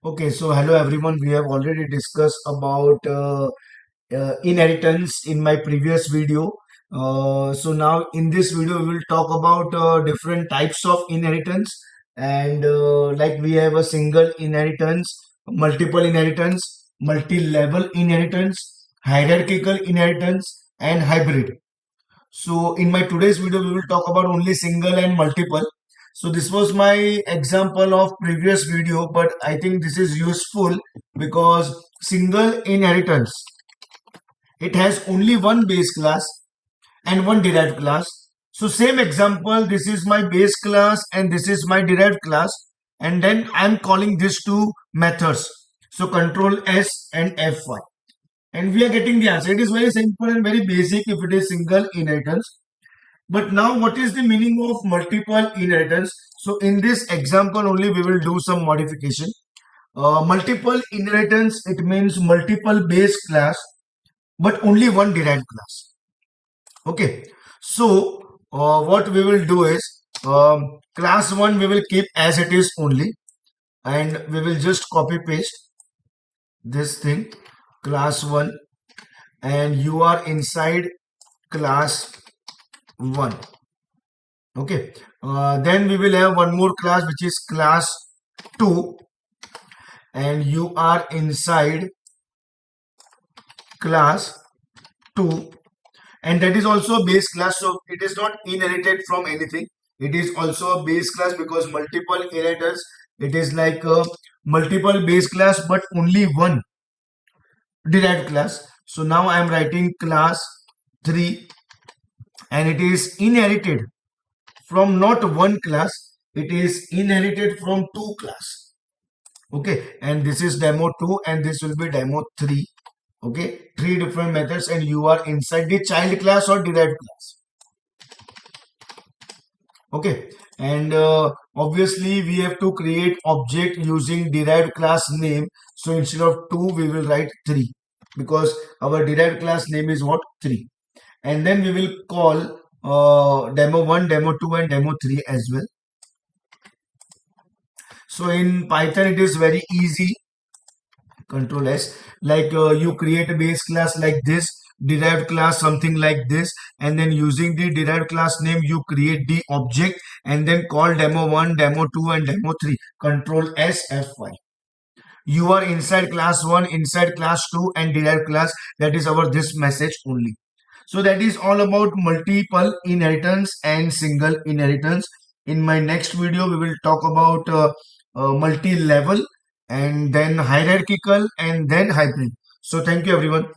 Okay, so hello everyone. We have already discussed about inheritance in my previous video. So now in this video we will talk about different types of inheritance, and like we have a single inheritance, multiple inheritance, multi-level inheritance, hierarchical inheritance, and hybrid. So in my today's video, we will talk about only single and multiple. So this was my example of previous video, but I think this is useful because single inheritance, it has only one base class and one derived class. So same example, this is my base class and this is my derived class. And then I'm calling these two methods. So control S and F1. And we are getting the answer. It is very simple and very basic if it is single inheritance. But now what is the meaning of multiple inheritance? So in this example only we will do some modification. Multiple inheritance, it means multiple base class but only one derived class. Okay. So what we will do is class 1 we will keep as it is only, and we will just copy paste this thing, class 1, and you are inside class 1. Okay, then we will have one more class which is class 2, and you are inside class 2, and that is also a base class, so it is not inherited from anything. It is also a base class because multiple inheritors, it is like a multiple base class but only one derived class. So now I am writing class 3, and it is inherited from not one class, it is inherited from two class. Okay, and this is demo 2 and this will be demo 3. Okay, three different methods, and you are inside the child class or derived class. Okay, and obviously we have to create object using derived class name. So instead of 2 we will write 3 because our derived class name is what? 3. And then we will call demo 1, demo 2 and demo 3 as well. So in Python it is very easy. Control S, like you create a base class like this, derived class something like this, and then using the derived class name you create the object and then call demo 1, demo 2 and demo 3. Control S F5. You are inside class 1, inside class 2 and derived class. That is our this message only. So that is all about multiple inheritance and single inheritance. In my next video, we will talk about multi-level and then hierarchical and then hybrid. So thank you everyone.